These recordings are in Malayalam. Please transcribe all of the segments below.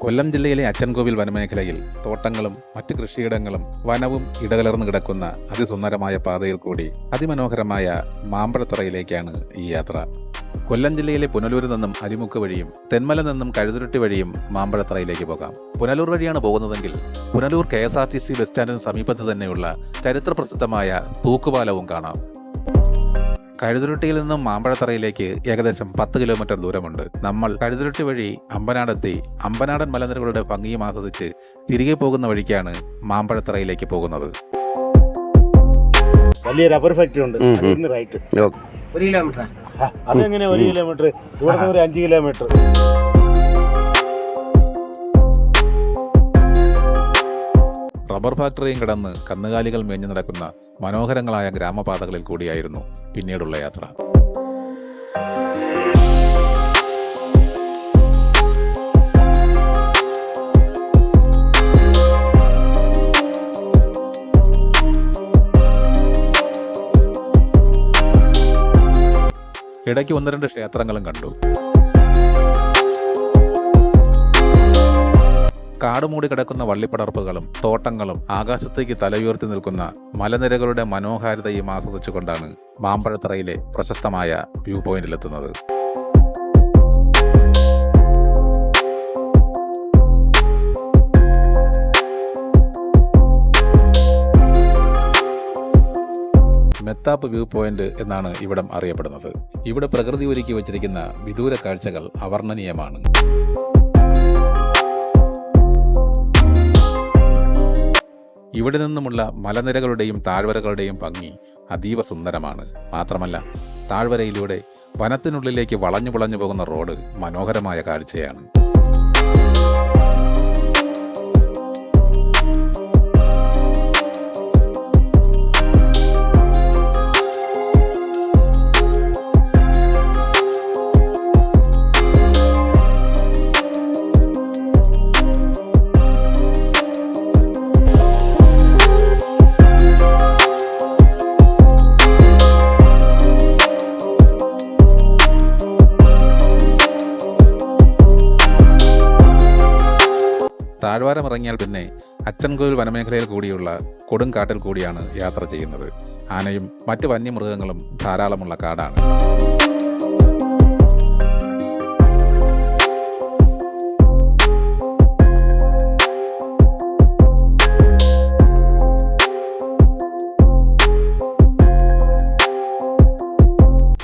കൊല്ലം ജില്ലയിലെ അച്ചൻകോവിൽ വനമേഖലയിൽ തോട്ടങ്ങളും മറ്റ് കൃഷിയിടങ്ങളും വനവും ഇടകലർന്നു കിടക്കുന്ന അതിസുന്ദരമായ പാതയിൽ കൂടി അതിമനോഹരമായ മാമ്പഴത്തറയിലേക്കാണ് ഈ യാത്ര. കൊല്ലം ജില്ലയിലെ പുനലൂരിൽ നിന്നും അരിമുക്ക് വഴിയും തെന്മല നിന്നും കഴുതുരുട്ടി വഴിയും മാമ്പഴത്തറയിലേക്ക് പോകാം. പുനലൂർ വഴിയാണ് പോകുന്നതെങ്കിൽ പുനലൂർ KSRTC ബസ് സ്റ്റാൻഡിന് സമീപത്ത് തന്നെയുള്ള ചരിത്രപ്രസിദ്ധമായ തൂക്കുപാലവും കാണാം. കഴുതുരുട്ടിയിൽ നിന്നും മാമ്പഴത്തറയിലേക്ക് ഏകദേശം 10 കിലോമീറ്റർ ദൂരമുണ്ട്. നമ്മൾ കഴുതുരുട്ടി വഴി അമ്പനാടെത്തി അമ്പനാടൻ മലനിരകളുടെ ഭംഗിയും ആസ്വദിച്ച് തിരികെ പോകുന്ന വഴിക്കാണ് മാമ്പഴത്തറയിലേക്ക് പോകുന്നത്. വലിയ റബ്ബർ ഫാക്ടറി ഉണ്ട്. Right 1 kilometre. അതെങ്ങനെ 1 കിലോമീറ്റർ? ഇവിടെ ഒരു 5 കിലോമീറ്റർ. റബ്ബർ ഫാക്ടറിയും കടന്ന് കന്നുകാലികൾ മേഞ്ഞു നടക്കുന്ന മനോഹരങ്ങളായ ഗ്രാമപാതകളിൽ കൂടിയായിരുന്നു പിന്നീടുള്ള യാത്ര. ഇടയ്ക്ക് 1-2 ക്ഷേത്രങ്ങളും കണ്ടു. കാടുമൂടി കിടക്കുന്ന വള്ളിപ്പടർപ്പുകളും തോട്ടങ്ങളും ആകാശത്തേക്ക് തലയുയർത്തി നിൽക്കുന്ന മലനിരകളുടെ മനോഹാരിതയും ആസ്വദിച്ചുകൊണ്ടാണ് മാമ്പഴത്തറയിലെ പ്രശസ്തമായ വ്യൂ പോയിന്റിലെത്തുന്നത്. മെത്താപ്പ് വ്യൂ പോയിന്റ് എന്നാണ് ഇവിടം അറിയപ്പെടുന്നത്. ഇവിടെ പ്രകൃതി ഒരുക്കി വച്ചിരിക്കുന്ന വിദൂര കാഴ്ചകൾ അവർണ്ണനീയമാണ്. ഇവിടെ നിന്നുമുള്ള മലനിരകളുടെയും താഴ്വരകളുടെയും ഭംഗി അതീവ സുന്ദരമാണ്. മാത്രമല്ല താഴ്വരയിലൂടെ വനത്തിനുള്ളിലേക്ക് വളഞ്ഞു പോകുന്ന റോഡ് മനോഹരമായ കാഴ്ചയാണ്. താഴ്വാരമിറങ്ങിയാൽ പിന്നെ അച്ചൻകോവിൽ വനമേഖലയിൽ കൂടിയുള്ള കൊടുങ്കാട്ടിൽ കൂടിയാണ് യാത്ര ചെയ്യുന്നത്. ആനയും മറ്റ് വന്യമൃഗങ്ങളും ധാരാളമുള്ള കാടാണ്.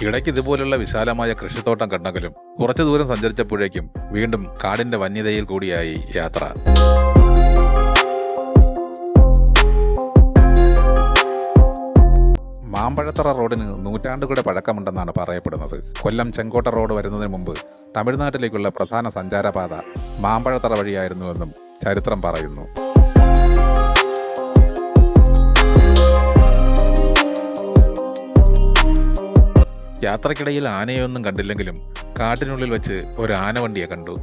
ഇടയ്ക്ക് ഇതുപോലുള്ള വിശാലമായ കൃഷിത്തോട്ടം കണ്ടെങ്കിലും കുറച്ചു ദൂരം സഞ്ചരിച്ചപ്പോഴേക്കും വീണ്ടും കാടിന്റെ വന്യതയിൽ കൂടിയായി യാത്ര. മാമ്പഴത്തറ റോഡിന് നൂറ്റാണ്ടുകളുടെ പഴക്കമുണ്ടെന്നാണ് പറയപ്പെടുന്നത്. കൊല്ലം ചെങ്കോട്ട റോഡ് വരുന്നതിന് മുമ്പ് തമിഴ്നാട്ടിലേക്കുള്ള പ്രധാന സഞ്ചാരപാത മാമ്പഴത്തറ വഴിയായിരുന്നുവെന്നും ചരിത്രം പറയുന്നു. യാത്രക്കിടയിൽ ആനയൊന്നും കണ്ടില്ലെങ്കിലും കാട്ടിനുള്ളിൽ വെച്ച് ഒരു ആനവണ്ടിയെ കണ്ടു.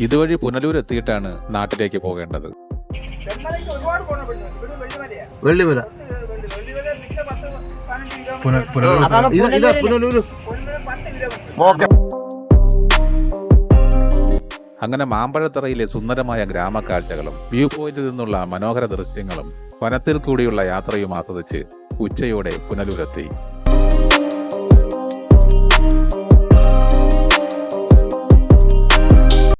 ഇതുവഴി പുനലൂർ എത്തിയിട്ടാണ് നാട്ടിലേക്ക് പോകേണ്ടത്. അങ്ങനെ മാമ്പഴത്തറയിലെ സുന്ദരമായ ഗ്രാമക്കാഴ്ചകളും വ്യൂ പോയിന്റിൽ നിന്നുള്ള മനോഹര ദൃശ്യങ്ങളും വനത്തിൽ കൂടിയുള്ള യാത്രയും ആസ്വദിച്ച് ഉച്ചയോടെ പുനലൂരെത്തി.